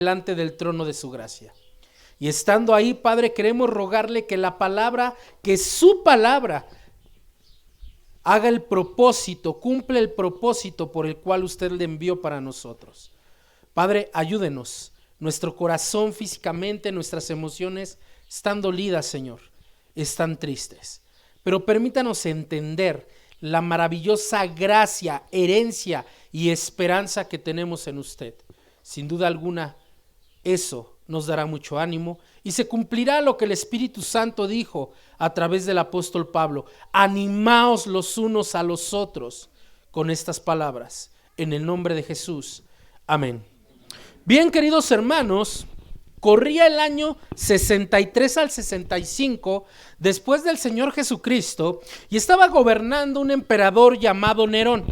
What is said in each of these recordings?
delante del trono de su gracia. Y estando ahí, Padre, queremos rogarle que la palabra, que su palabra haga el propósito, cumple el propósito por el cual usted le envió para nosotros. Padre, ayúdenos. Nuestro corazón físicamente, nuestras emociones están dolidas, Señor, están tristes. Pero permítanos entender la maravillosa gracia, herencia y esperanza que tenemos en usted. Sin duda alguna, eso nos dará mucho ánimo y se cumplirá lo que el Espíritu Santo dijo a través del apóstol Pablo: animaos los unos a los otros con estas palabras, en el nombre de Jesús, amén. Bien, queridos hermanos, corría el año 63 al 65 después del Señor Jesucristo y estaba gobernando un emperador llamado Nerón.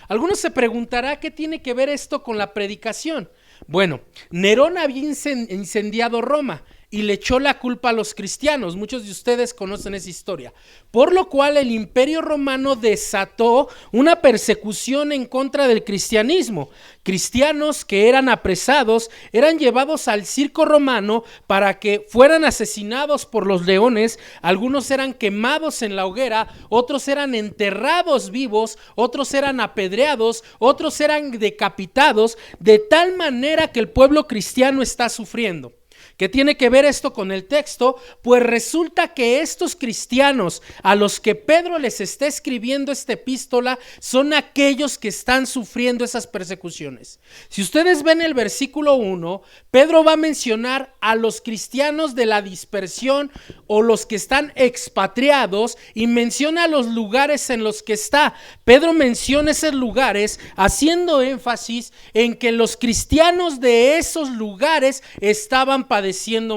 Algunos se preguntarán qué tiene que ver esto con la predicación. Bueno, Nerón había incendiado Roma y le echó la culpa a los cristianos. Muchos de ustedes conocen esa historia. Por lo cual el Imperio Romano desató una persecución en contra del cristianismo. Cristianos que eran apresados eran llevados al circo romano para que fueran asesinados por los leones. Algunos eran quemados en la hoguera, otros eran enterrados vivos, otros eran apedreados, otros eran decapitados, de tal manera que el pueblo cristiano está sufriendo. ¿Qué tiene que ver esto con el texto? Pues resulta que estos cristianos a los que Pedro les está escribiendo esta epístola son aquellos que están sufriendo esas persecuciones. Si ustedes ven el versículo 1, Pedro va a mencionar a los cristianos de la dispersión o los que están expatriados y menciona los lugares en los que está. Pedro menciona esos lugares haciendo énfasis en que los cristianos de esos lugares estaban padeciendo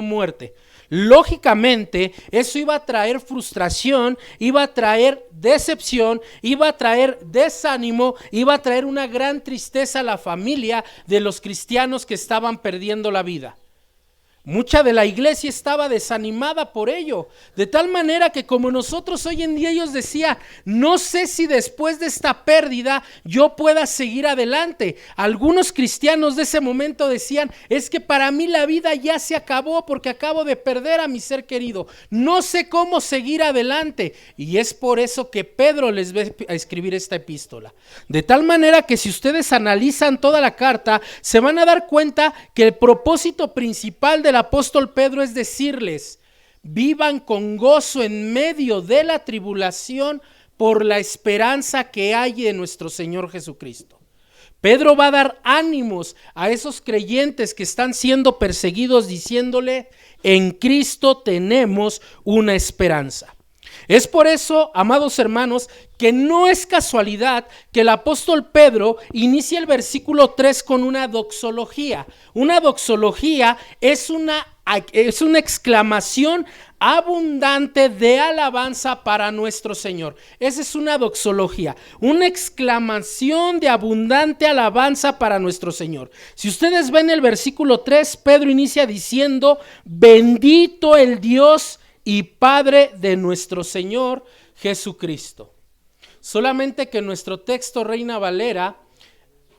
muerte. Lógicamente, eso iba a traer frustración, iba a traer decepción, iba a traer desánimo, iba a traer una gran tristeza a la familia de los cristianos que estaban perdiendo la vida. Mucha de la iglesia estaba desanimada por ello, de tal manera que como nosotros hoy en día, ellos decían: no sé si después de esta pérdida yo pueda seguir adelante. Algunos cristianos de ese momento decían: es que para mí la vida ya se acabó porque acabo de perder a mi ser querido, no sé cómo seguir adelante. Y es por eso que Pedro les va a escribir esta epístola. De tal manera que si ustedes analizan toda la carta, se van a dar cuenta que el propósito principal del apóstol Pedro es decirles: vivan con gozo en medio de la tribulación por la esperanza que hay en nuestro Señor Jesucristo. Pedro va a dar ánimos a esos creyentes que están siendo perseguidos, diciéndole: en Cristo tenemos una esperanza. Es por eso, amados hermanos, que no es casualidad que el apóstol Pedro inicie el versículo 3 con una doxología. Una doxología es una exclamación abundante de alabanza para nuestro Señor. Esa es una doxología, una exclamación de abundante alabanza para nuestro Señor. Si ustedes ven el versículo 3, Pedro inicia diciendo: bendito el Dios y Padre de nuestro Señor Jesucristo. Solamente que en nuestro texto Reina Valera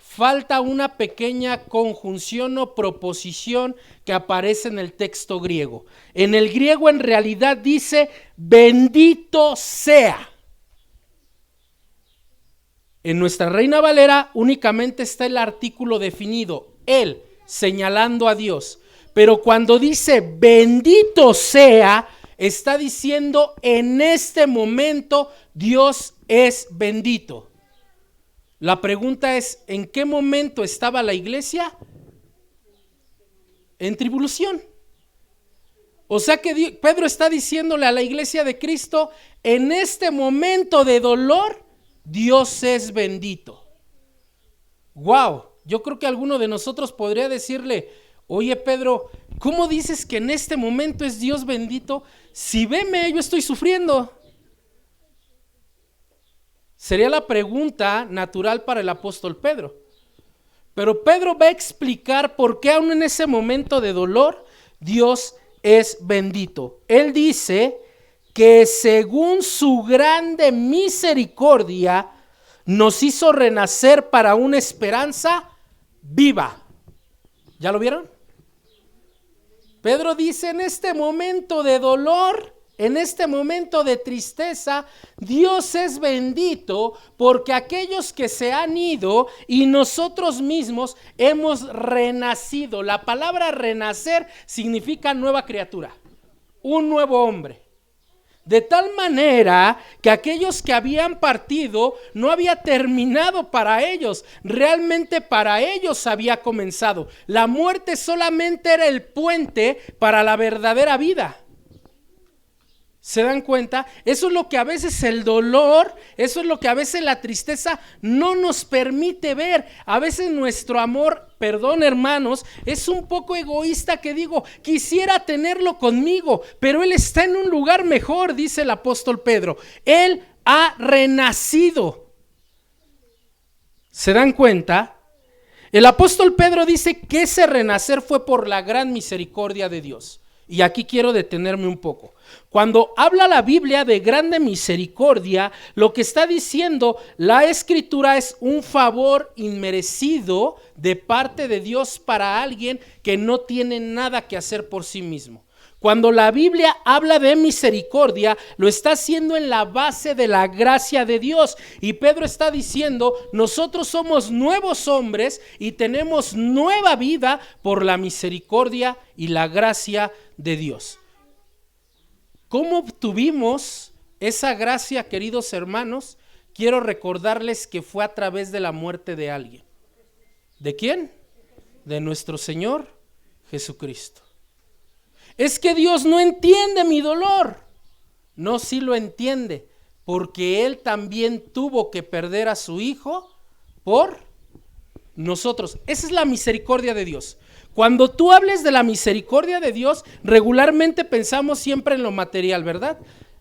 falta una pequeña conjunción o proposición que aparece en el texto griego. En el griego en realidad dice: bendito sea. En nuestra Reina Valera únicamente está el artículo definido, él, señalando a Dios. Pero cuando dice bendito sea, está diciendo: en este momento Dios es bendito. La pregunta es: ¿en qué momento estaba la iglesia? En tribulación. O sea que Pedro está diciéndole a la iglesia de Cristo: en este momento de dolor, Dios es bendito. Wow, yo creo que alguno de nosotros podría decirle: oye Pedro, ¿cómo dices que en este momento es Dios bendito? Si veme, yo estoy sufriendo. Sería la pregunta natural para el apóstol Pedro. Pero Pedro va a explicar por qué aún en ese momento de dolor Dios es bendito. Él dice que según su grande misericordia nos hizo renacer para una esperanza viva. ¿Ya lo vieron? Pedro dice, en este momento de dolor, en este momento de tristeza, Dios es bendito porque aquellos que se han ido y nosotros mismos hemos renacido. La palabra renacer significa nueva criatura, un nuevo hombre. De tal manera que aquellos que habían partido no había terminado para ellos, realmente para ellos había comenzado. La muerte solamente era el puente para la verdadera vida. ¿Se dan cuenta? Eso es lo que a veces el dolor, eso es lo que a veces la tristeza no nos permite ver. A veces nuestro amor, perdón hermanos, es un poco egoísta, que digo, quisiera tenerlo conmigo, pero él está en un lugar mejor, dice el apóstol Pedro. Él ha renacido. ¿Se dan cuenta? El apóstol Pedro dice que ese renacer fue por la gran misericordia de Dios. Y aquí quiero detenerme un poco. Cuando habla la Biblia de grande misericordia, lo que está diciendo la Escritura es un favor inmerecido de parte de Dios para alguien que no tiene nada que hacer por sí mismo. Cuando la Biblia habla de misericordia, lo está haciendo en la base de la gracia de Dios. Y Pedro está diciendo, nosotros somos nuevos hombres y tenemos nueva vida por la misericordia y la gracia de Dios. ¿Cómo obtuvimos esa gracia, queridos hermanos? Quiero recordarles que fue a través de la muerte de alguien. ¿De quién? De nuestro Señor Jesucristo. Es que Dios no entiende mi dolor. No, sí lo entiende, porque Él también tuvo que perder a su Hijo por nosotros. Esa es la misericordia de Dios. Cuando tú hables de la misericordia de Dios, regularmente pensamos siempre en lo material, ¿verdad?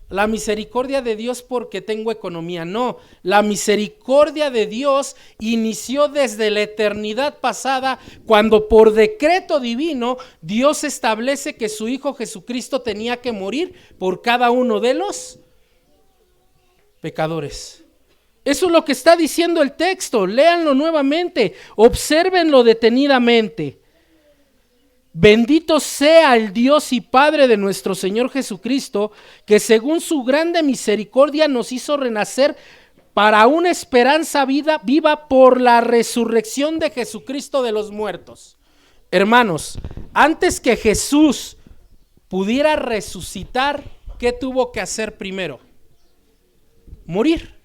La misericordia de Dios porque tengo economía. No, la misericordia de Dios inició desde la eternidad pasada, cuando por decreto divino Dios establece que su Hijo Jesucristo tenía que morir por cada uno de los pecadores. Eso es lo que está diciendo el texto. Léanlo nuevamente, obsérvenlo detenidamente. Bendito sea el Dios y Padre de nuestro Señor Jesucristo, que según su grande misericordia nos hizo renacer para una esperanza viva por la resurrección de Jesucristo de los muertos. Hermanos, antes que Jesús pudiera resucitar, ¿qué tuvo que hacer primero? Morir.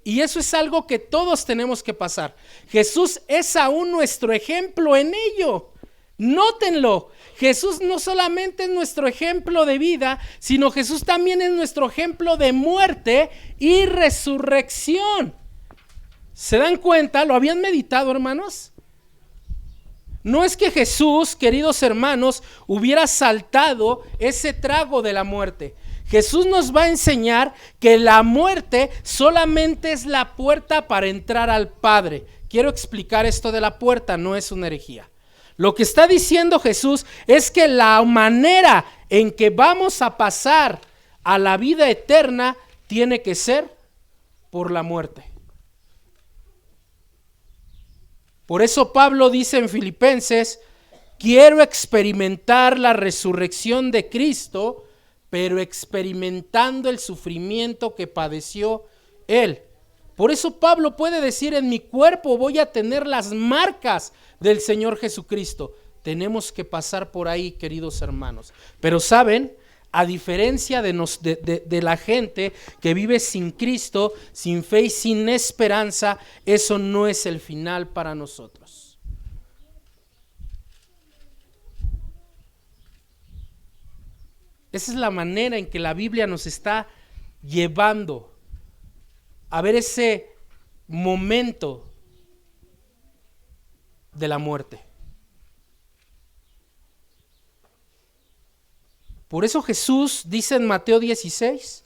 Y eso es algo que todos tenemos que pasar. Jesús es aún nuestro ejemplo en ello. Nótenlo. Jesús no solamente es nuestro ejemplo de vida, sino Jesús también es nuestro ejemplo de muerte y resurrección. ¿Se dan cuenta? ¿Lo habían meditado, hermanos? No es que Jesús, queridos hermanos, hubiera saltado ese trago de la muerte. Jesús nos va a enseñar que la muerte solamente es la puerta para entrar al Padre. Quiero explicar esto de la puerta, no es una herejía. Lo que está diciendo Jesús es que la manera en que vamos a pasar a la vida eterna tiene que ser por la muerte. Por eso Pablo dice en Filipenses, quiero experimentar la resurrección de Cristo, pero experimentando el sufrimiento que padeció Él. Por eso Pablo puede decir, en mi cuerpo voy a tener las marcas del Señor Jesucristo. Tenemos que pasar por ahí, queridos hermanos. Pero saben, a diferencia de la gente que vive sin Cristo, sin fe y sin esperanza, eso no es el final para nosotros. Esa es la manera en que la Biblia nos está llevando a ver ese momento de la muerte. Por eso Jesús dice en Mateo 16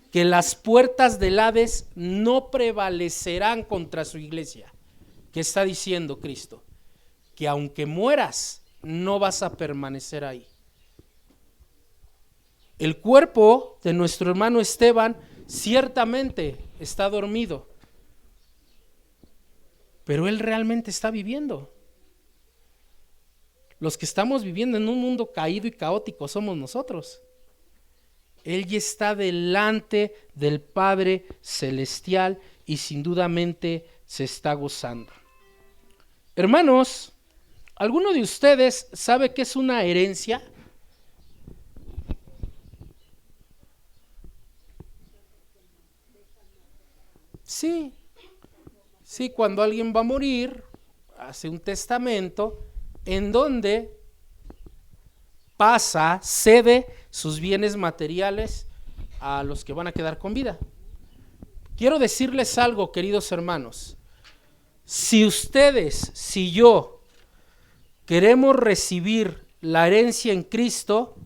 que las puertas del Hades no prevalecerán contra su iglesia. ¿Qué está diciendo Cristo? Que aunque mueras, no vas a permanecer ahí. El cuerpo de nuestro hermano Esteban ciertamente está dormido, pero él realmente está viviendo. Los que estamos viviendo en un mundo caído y caótico somos nosotros. Él ya está delante del Padre Celestial y sin dudamente se está gozando. Hermanos, ¿alguno de ustedes sabe qué es una herencia? Sí, cuando alguien va a morir, hace un testamento en donde cede sus bienes materiales a los que van a quedar con vida. Quiero decirles algo, queridos hermanos. Si ustedes, si yo, queremos recibir la herencia en Cristo,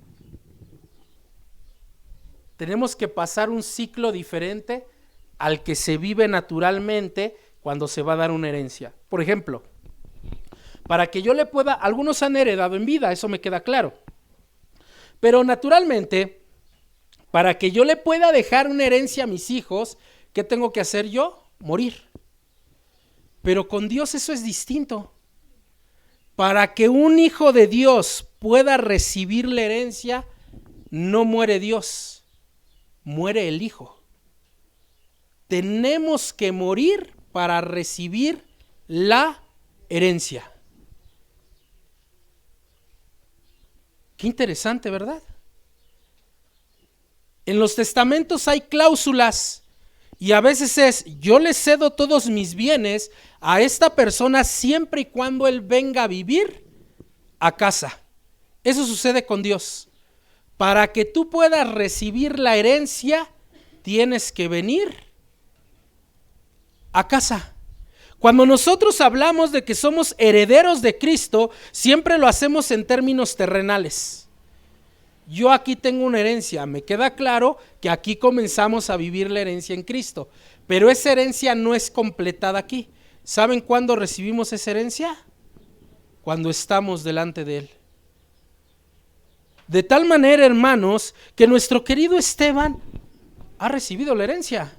tenemos que pasar un ciclo diferente al que se vive naturalmente cuando se va a dar una herencia. Por ejemplo, para que yo le pueda, algunos han heredado en vida, eso me queda claro. Pero naturalmente, para que yo le pueda dejar una herencia a mis hijos, ¿qué tengo que hacer yo? Morir. Pero con Dios eso es distinto. Para que un hijo de Dios pueda recibir la herencia, no muere Dios, muere el hijo. Tenemos que morir para recibir la herencia. Qué interesante, ¿verdad? En los testamentos hay cláusulas y a veces es, yo le cedo todos mis bienes a esta persona siempre y cuando él venga a vivir a casa. Eso sucede con Dios. Para que tú puedas recibir la herencia, tienes que venir a casa. Cuando nosotros hablamos de que somos herederos de Cristo, siempre lo hacemos en términos terrenales. Yo aquí tengo una herencia, me queda claro que aquí comenzamos a vivir la herencia en Cristo, pero esa herencia no es completada aquí. ¿Saben cuándo recibimos esa herencia? Cuando estamos delante de Él. De tal manera, hermanos, que nuestro querido Esteban ha recibido la herencia.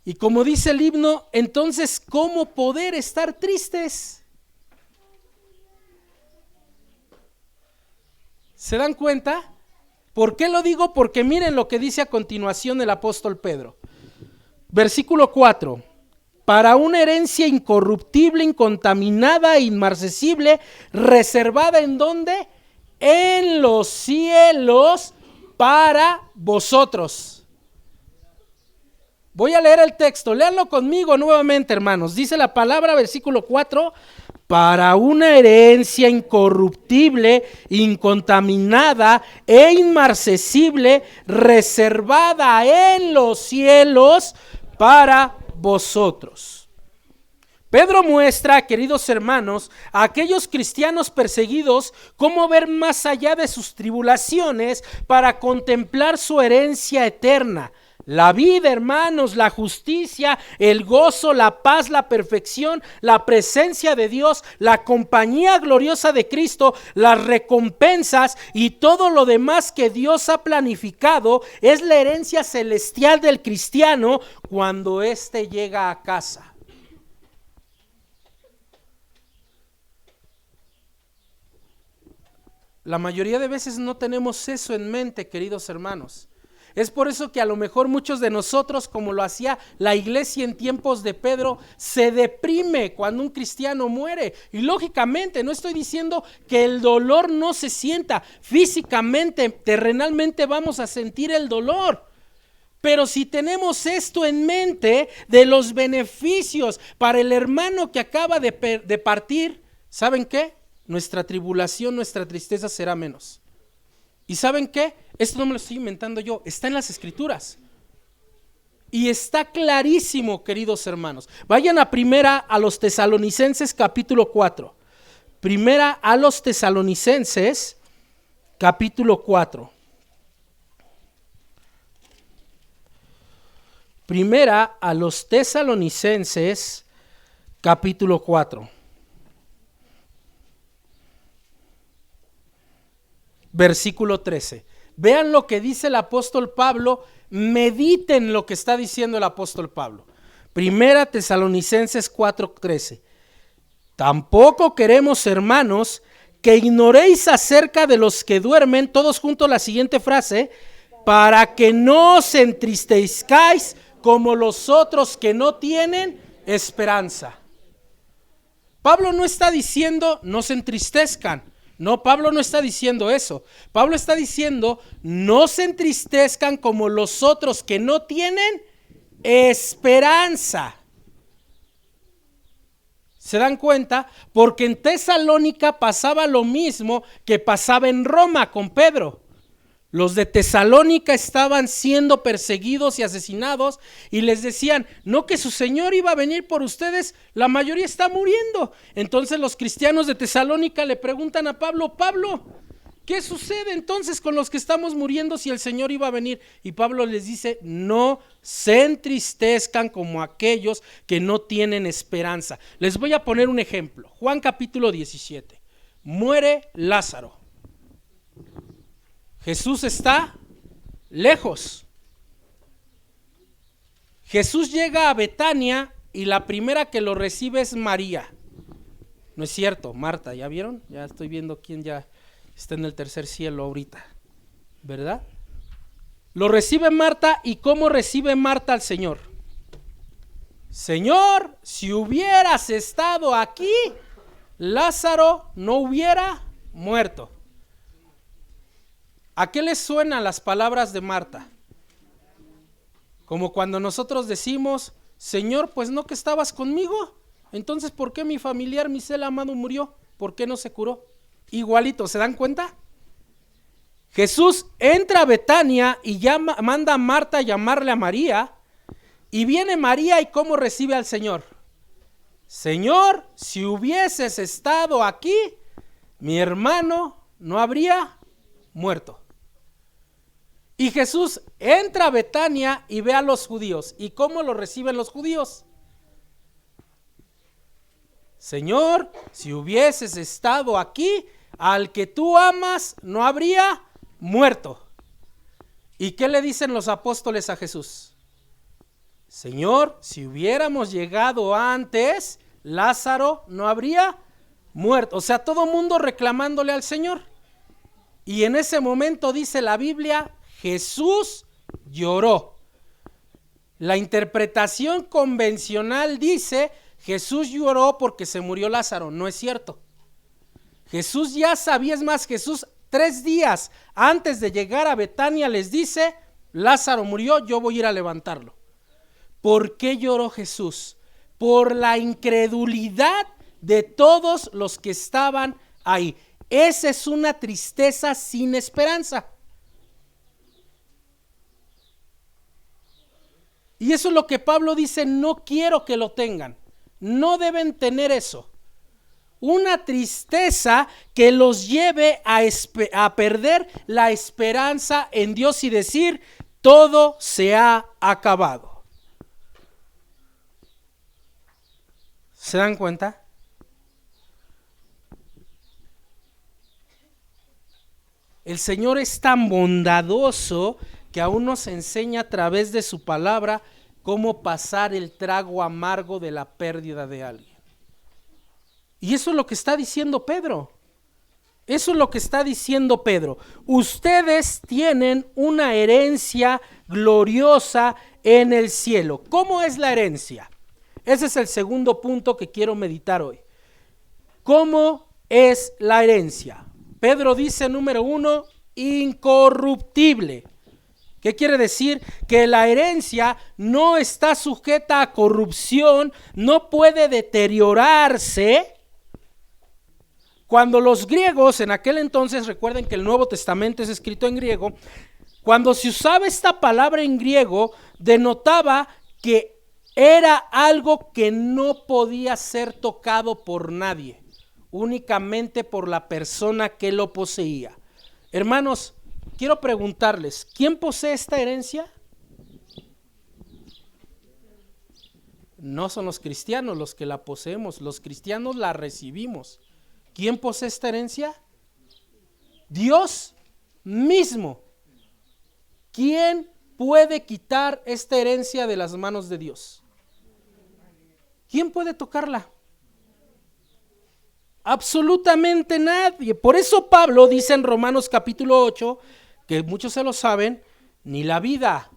Y como dice el himno, entonces, ¿cómo poder estar tristes? ¿Se dan cuenta? ¿Por qué lo digo? Porque miren lo que dice a continuación el apóstol Pedro. Versículo 4. Para una herencia incorruptible, incontaminada, inmarcesible, reservada ¿en dónde? En los cielos para vosotros. Voy a leer el texto, léanlo conmigo nuevamente, hermanos. Dice la palabra, versículo 4, para una herencia incorruptible, incontaminada e inmarcesible, reservada en los cielos para vosotros. Pedro muestra, queridos hermanos, a aquellos cristianos perseguidos cómo ver más allá de sus tribulaciones para contemplar su herencia eterna. La vida, hermanos, la justicia, el gozo, la paz, la perfección, la presencia de Dios, la compañía gloriosa de Cristo, las recompensas y todo lo demás que Dios ha planificado es la herencia celestial del cristiano cuando éste llega a casa. La mayoría de veces no tenemos eso en mente, queridos hermanos. Es por eso que a lo mejor muchos de nosotros, como lo hacía la iglesia en tiempos de Pedro, se deprime cuando un cristiano muere. Y lógicamente no estoy diciendo que el dolor no se sienta. Físicamente, terrenalmente vamos a sentir el dolor. Pero si tenemos esto en mente de los beneficios para el hermano que acaba de partir, ¿saben qué? Nuestra tribulación, nuestra tristeza será menos. ¿Y saben qué? Esto no me lo estoy inventando yo, está en las Escrituras. Y está clarísimo, queridos hermanos. Vayan a los Tesalonicenses capítulo 4. Primera a los Tesalonicenses capítulo 4. Primera a los Tesalonicenses capítulo 4. Versículo 13. Vean lo que dice el apóstol Pablo, mediten lo que está diciendo el apóstol Pablo. Primera Tesalonicenses 4:13. Tampoco queremos, hermanos, que ignoréis acerca de los que duermen, todos juntos la siguiente frase, para que no os entristezcáis como los otros que no tienen esperanza. Pablo no está diciendo no se entristezcan. No, Pablo no está diciendo eso. Pablo está diciendo no se entristezcan como los otros que no tienen esperanza. ¿Se dan cuenta? Porque en Tesalónica pasaba lo mismo que pasaba en Roma con Pedro. Los de Tesalónica estaban siendo perseguidos y asesinados y les decían, no, que su Señor iba a venir por ustedes, la mayoría está muriendo. Entonces los cristianos de Tesalónica le preguntan a Pablo, Pablo, ¿qué sucede entonces con los que estamos muriendo si el Señor iba a venir? Y Pablo les dice, no se entristezcan como aquellos que no tienen esperanza. Les voy a poner un ejemplo. Juan capítulo 17. Muere Lázaro. Jesús está lejos. Jesús llega a Betania y la primera que lo recibe es María. No es cierto, Marta, ¿ya vieron? Ya estoy viendo quién ya está en el tercer cielo ahorita, ¿verdad? Lo recibe Marta. ¿Y cómo recibe Marta al Señor? Señor, si hubieras estado aquí, Lázaro no hubiera muerto. ¿A qué les suenan las palabras de Marta? Como cuando nosotros decimos, Señor, pues no que estabas conmigo, entonces ¿por qué mi familiar, mi ser amado murió? ¿Por qué no se curó? Igualito, ¿se dan cuenta? Jesús entra a Betania y manda a Marta a llamarle a María, y viene María y ¿cómo recibe al Señor? Señor, si hubieses estado aquí, mi hermano no habría muerto. Y Jesús entra a Betania y ve a los judíos. ¿Y cómo lo reciben los judíos? Señor, si hubieses estado aquí, al que tú amas no habría muerto. ¿Y qué le dicen los apóstoles a Jesús? Señor, si hubiéramos llegado antes, Lázaro no habría muerto. O sea, todo mundo reclamándole al Señor. Y en ese momento dice la Biblia, Jesús lloró. La interpretación convencional dice, Jesús lloró porque se murió Lázaro. No es cierto. Jesús ya sabía, es más, Jesús 3 días antes de llegar a Betania les dice, Lázaro murió, yo voy a ir a levantarlo. ¿Por qué lloró Jesús? Por la incredulidad de todos los que estaban ahí. Esa es una tristeza sin esperanza. Y eso es lo que Pablo dice, no quiero que lo tengan. No deben tener eso. Una tristeza que los lleve a perder la esperanza en Dios y decir, todo se ha acabado. ¿Se dan cuenta? El Señor es tan bondadoso que aún nos enseña a través de su palabra cómo pasar el trago amargo de la pérdida de alguien. Y eso es lo que está diciendo Pedro. Eso es lo que está diciendo Pedro. Ustedes tienen una herencia gloriosa en el cielo. ¿Cómo es la herencia? Ese es el segundo punto que quiero meditar hoy. ¿Cómo es la herencia? Pedro dice, número 1, incorruptible. ¿Qué quiere decir? Que la herencia no está sujeta a corrupción, no puede deteriorarse. Cuando los griegos en aquel entonces, recuerden que el Nuevo Testamento es escrito en griego, cuando se usaba esta palabra en griego, denotaba que era algo que no podía ser tocado por nadie, únicamente por la persona que lo poseía. Hermanos, quiero preguntarles, ¿quién posee esta herencia? No son los cristianos los que la poseemos, los cristianos la recibimos. ¿Quién posee esta herencia? Dios mismo. ¿Quién puede quitar esta herencia de las manos de Dios? ¿Quién puede tocarla? Absolutamente nadie. Por eso Pablo dice en Romanos capítulo 8, que muchos se lo saben, ni la vida,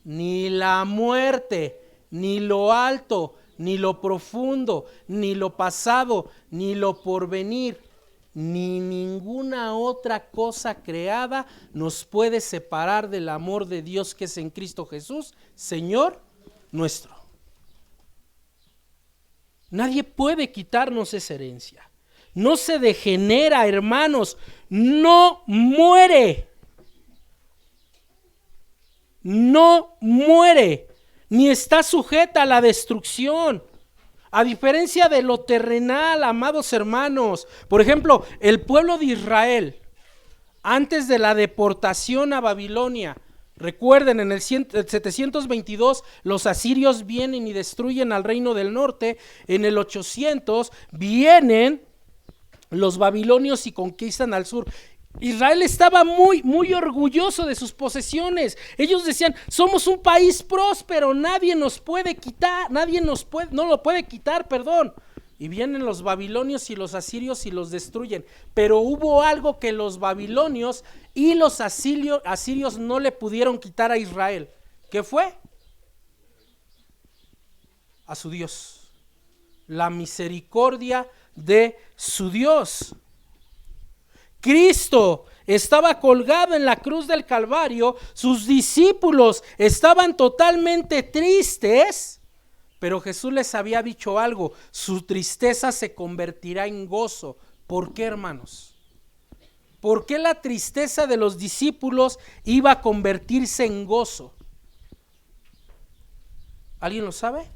ni la muerte, ni lo alto, ni lo profundo, ni lo pasado, ni lo porvenir, ni ninguna otra cosa creada nos puede separar del amor de Dios que es en Cristo Jesús, Señor nuestro. Nadie puede quitarnos esa herencia. No se degenera, hermanos, no muere. No muere, ni está sujeta a la destrucción. A diferencia de lo terrenal, amados hermanos. Por ejemplo, el pueblo de Israel, antes de la deportación a Babilonia, recuerden, en el 722 los asirios vienen y destruyen al reino del norte. En el 800 vienen los babilonios y conquistan al sur. Israel estaba muy orgulloso de sus posesiones. Ellos decían, somos un país próspero, nadie nos puede quitar, no lo puede quitar, perdón. Y vienen los babilonios y los asirios y los destruyen. Pero hubo algo que los babilonios y los asirios no le pudieron quitar a Israel. ¿Qué fue? A su Dios. La misericordia de su Dios. Cristo estaba colgado en la cruz del Calvario, sus discípulos estaban totalmente tristes, pero Jesús les había dicho algo, su tristeza se convertirá en gozo. ¿Por qué, hermanos? ¿Por qué la tristeza de los discípulos iba a convertirse en gozo? ¿Alguien lo sabe?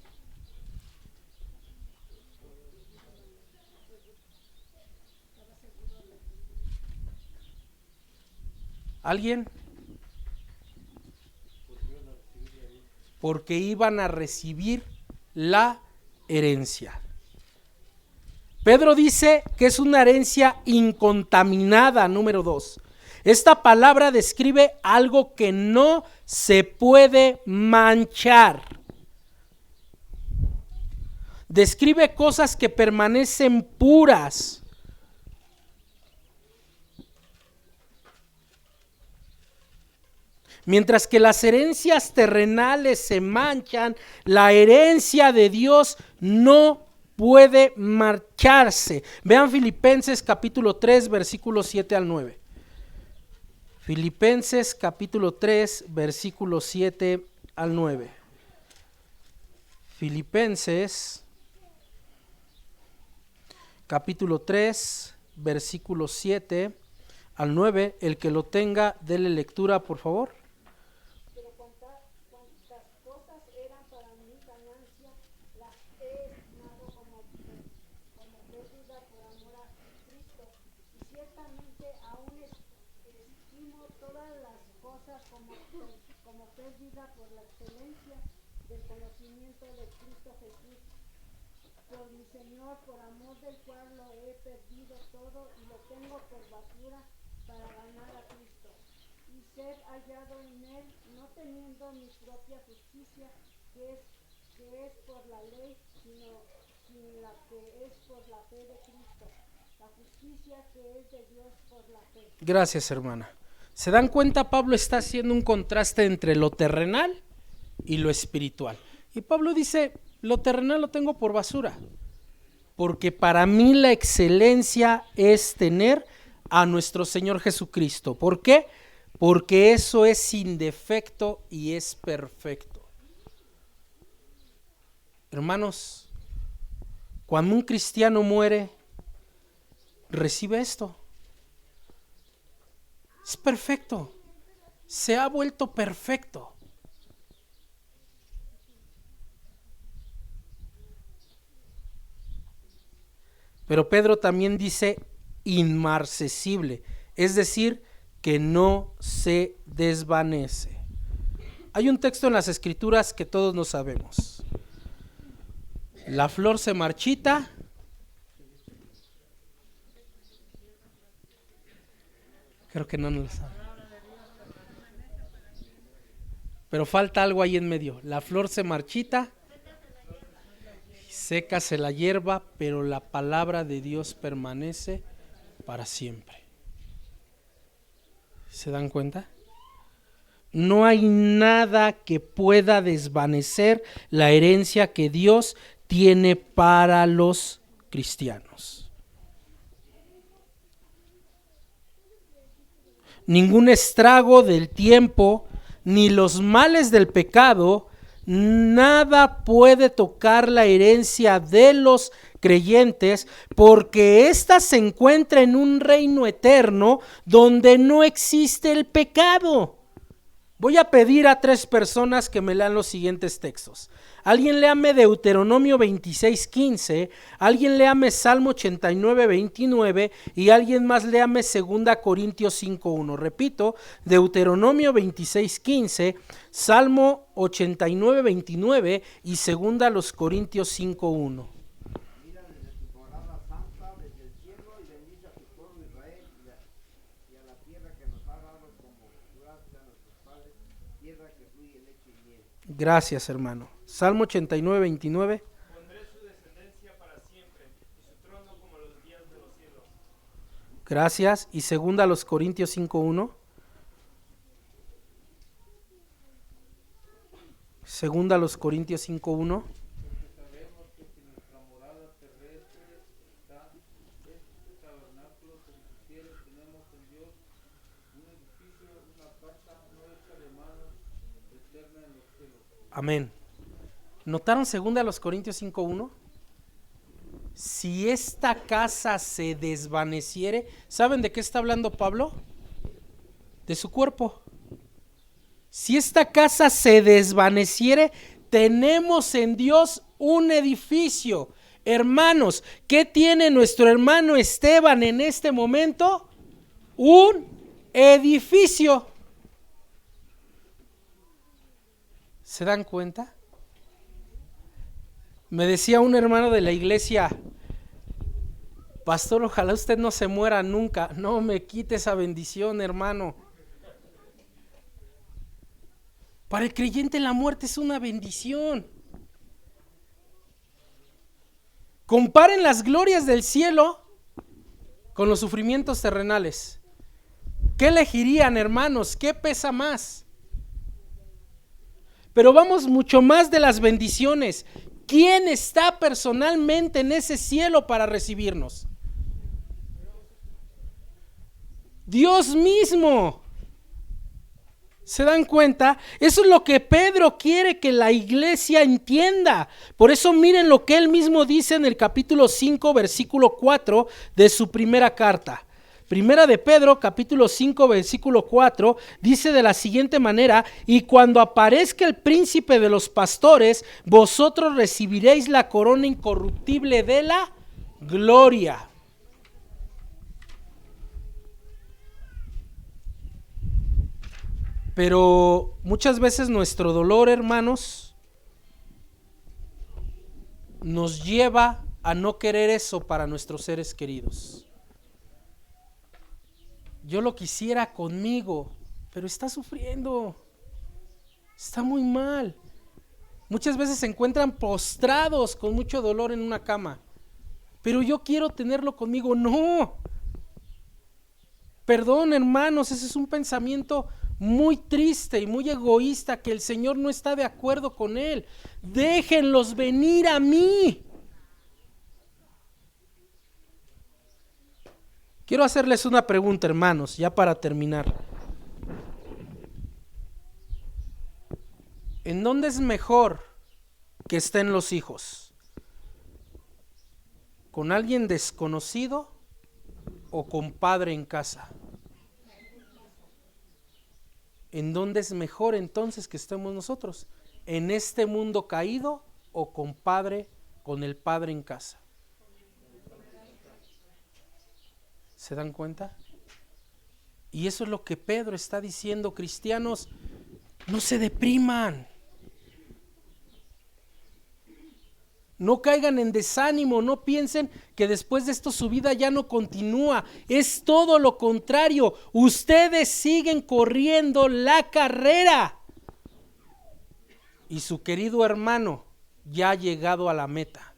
¿Alguien? Porque iban a recibir la herencia. Pedro dice que es una herencia incontaminada, número 2. Esta palabra describe algo que no se puede manchar. Describe cosas que permanecen puras. Mientras que las herencias terrenales se manchan, la herencia de Dios no puede marcharse. Vean Filipenses capítulo 3, versículos 7 al 9. Filipenses capítulo 3, versículos 7 al 9. Filipenses capítulo 3, versículos 7 al 9. El que lo tenga, dele lectura, por favor. Por la excelencia del conocimiento de Cristo Jesús, por mi Señor, por amor del cual lo he perdido todo y lo tengo por basura para ganar a Cristo y ser hallado en él, no teniendo mi propia justicia que es por la ley, sino la que es por la fe de Cristo, la justicia que es de Dios por la fe. Gracias, hermana. ¿Se dan cuenta? Pablo está haciendo un contraste entre lo terrenal y lo espiritual. Y Pablo dice, lo terrenal lo tengo por basura, porque para mí la excelencia es tener a nuestro Señor Jesucristo. ¿Por qué? Porque eso es sin defecto y es perfecto. Hermanos, cuando un cristiano muere, recibe esto. Es perfecto, se ha vuelto perfecto. Pero Pedro también dice inmarcesible, es decir, que no se desvanece. Hay un texto en las Escrituras que todos nos sabemos. La flor se marchita, creo que no nos lo sabe. Pero falta algo ahí en medio. La flor se marchita, sécase la hierba, pero la palabra de Dios permanece para siempre. ¿Se dan cuenta? No hay nada que pueda desvanecer la herencia que Dios tiene para los cristianos. Ningún estrago del tiempo, ni los males del pecado, nada puede tocar la herencia de los creyentes, porque ésta se encuentra en un reino eterno donde no existe el pecado. Voy a pedir a 3 personas que me lean los siguientes textos. Alguien léame Deuteronomio 26:15, alguien léame Salmo 89:29 y alguien más léame 2 Corintios 5:1. Repito, Deuteronomio 26:15, Salmo 89:29 y 2 Corintios 5:1. Gracias, hermano. Salmo 89:29. Pondré su descendencia para siempre y su trono como los días de los cielos. Gracias. Y 2 Corintios 5:1. 2 Corintios 5:1. Porque sabemos que si nuestra morada terrestre está este tabernáculo con sus cielos, tenemos en Dios un edificio, una casa no hecha de manos, eterna en los cielos. Amén. ¿Notaron 2 Corintios 5:1? Si esta casa se desvaneciere, ¿saben de qué está hablando Pablo? De su cuerpo. Si esta casa se desvaneciere, tenemos en Dios un edificio. Hermanos, ¿qué tiene nuestro hermano Esteban en este momento? Un edificio. ¿Se dan cuenta? Me decía un hermano de la iglesia: pastor, ojalá usted no se muera nunca. No me quite esa bendición, hermano. Para el creyente la muerte es una bendición. Comparen las glorias del cielo con los sufrimientos terrenales. ¿Qué elegirían, hermanos? ¿Qué pesa más? Pero vamos mucho más de las bendiciones. ¿Quién está personalmente en ese cielo para recibirnos? Dios mismo. ¿Se dan cuenta? Eso es lo que Pedro quiere que la iglesia entienda. Por eso miren lo que él mismo dice en el capítulo 5, versículo 4 de su primera carta. Primera de Pedro, capítulo 5, versículo 4, dice de la siguiente manera: y cuando aparezca el príncipe de los pastores, vosotros recibiréis la corona incorruptible de la gloria. Pero muchas veces nuestro dolor, hermanos, nos lleva a no querer eso para nuestros seres queridos. Yo lo quisiera conmigo, pero está sufriendo, está muy mal. Muchas veces se encuentran postrados con mucho dolor en una cama, pero yo quiero tenerlo conmigo. No, perdón, hermanos, ese es un pensamiento muy triste y muy egoísta, que el Señor no está de acuerdo con él. Déjenlos venir a mí. Quiero hacerles una pregunta, hermanos, ya para terminar. ¿En dónde es mejor que estén los hijos? ¿Con alguien desconocido o con padre en casa? ¿En dónde es mejor entonces que estemos nosotros? ¿En este mundo caído o con el padre en casa? ¿Se dan cuenta? Y eso es lo que Pedro está diciendo: cristianos, no se depriman, no caigan en desánimo, no piensen que después de esto su vida ya no continúa. Es todo lo contrario, ustedes siguen corriendo la carrera y su querido hermano ya ha llegado a la meta.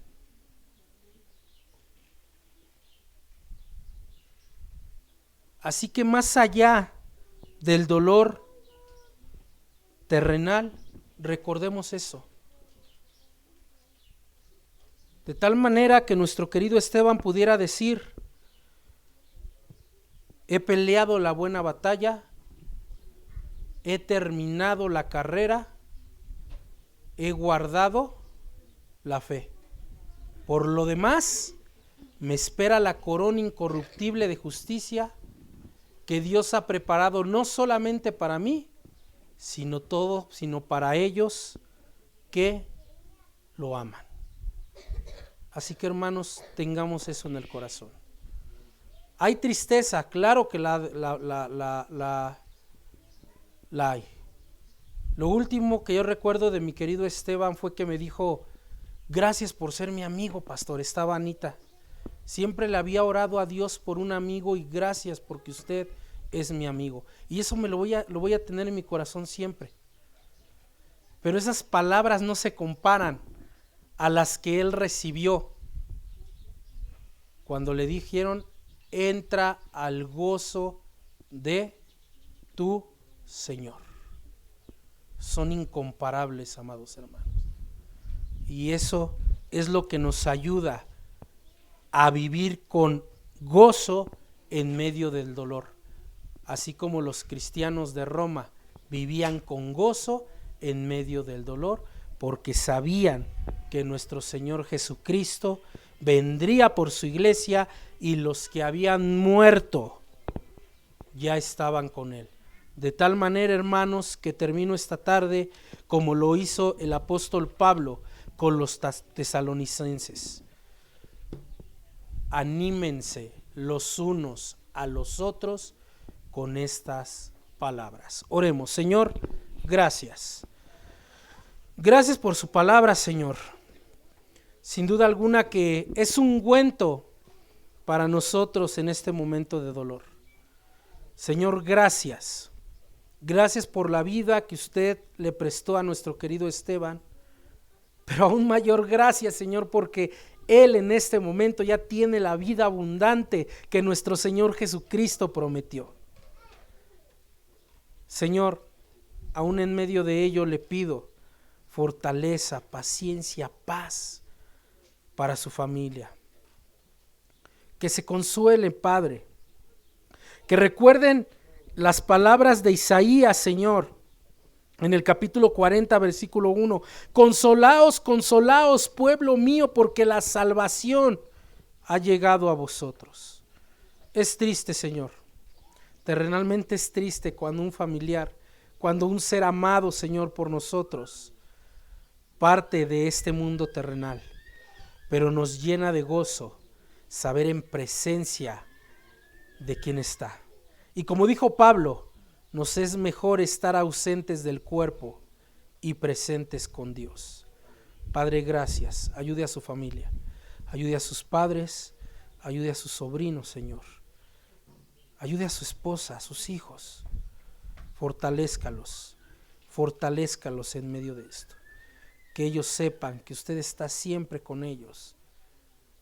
Así que más allá del dolor terrenal, recordemos eso. De tal manera que nuestro querido Esteban pudiera decir: he peleado la buena batalla, he terminado la carrera, he guardado la fe. Por lo demás, me espera la corona incorruptible de justicia que Dios ha preparado no solamente para mí, sino para ellos que lo aman. Así que, hermanos, tengamos eso en el corazón. Hay tristeza, claro que la hay. Lo último que yo recuerdo de mi querido Esteban fue que me dijo: gracias por ser mi amigo, pastor. Estaba Anita. Siempre le había orado a Dios por un amigo y gracias porque usted es mi amigo. Y eso lo voy a tener en mi corazón siempre. Pero esas palabras no se comparan a las que él recibió cuando le dijeron: entra al gozo de tu Señor. Son incomparables, amados hermanos. Y eso es lo que nos ayuda a vivir con gozo en medio del dolor. Así como los cristianos de Roma vivían con gozo en medio del dolor, porque sabían que nuestro Señor Jesucristo vendría por su iglesia y los que habían muerto ya estaban con él. De tal manera, hermanos, que termino esta tarde como lo hizo el apóstol Pablo con los tesalonicenses. Anímense los unos a los otros con estas palabras. Oremos. Señor, gracias. Gracias por su palabra, Señor. Sin duda alguna que es un ungüento para nosotros en este momento de dolor. Señor, gracias. Gracias por la vida que usted le prestó a nuestro querido Esteban. Pero aún mayor gracias, Señor, porque él en este momento ya tiene la vida abundante que nuestro Señor Jesucristo prometió. Señor, aún en medio de ello le pido fortaleza, paciencia, paz para su familia. Que se consuelen, Padre. Que recuerden las palabras de Isaías, Señor, en el capítulo 40, versículo 1. Consolaos, consolaos, pueblo mío, porque la salvación ha llegado a vosotros. Es triste, Señor. Terrenalmente es triste cuando un familiar, cuando un ser amado, Señor, por nosotros, parte de este mundo terrenal. Pero nos llena de gozo saber en presencia de quién está. Y como dijo Pablo, nos es mejor estar ausentes del cuerpo y presentes con Dios. Padre, gracias. Ayude a su familia, ayude a sus padres, ayude a sus sobrinos, Señor. Ayude a su esposa, a sus hijos. Fortalézcalos en medio de esto. Que ellos sepan que usted está siempre con ellos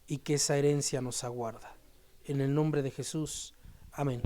y que esa herencia nos aguarda. En el nombre de Jesús. Amén.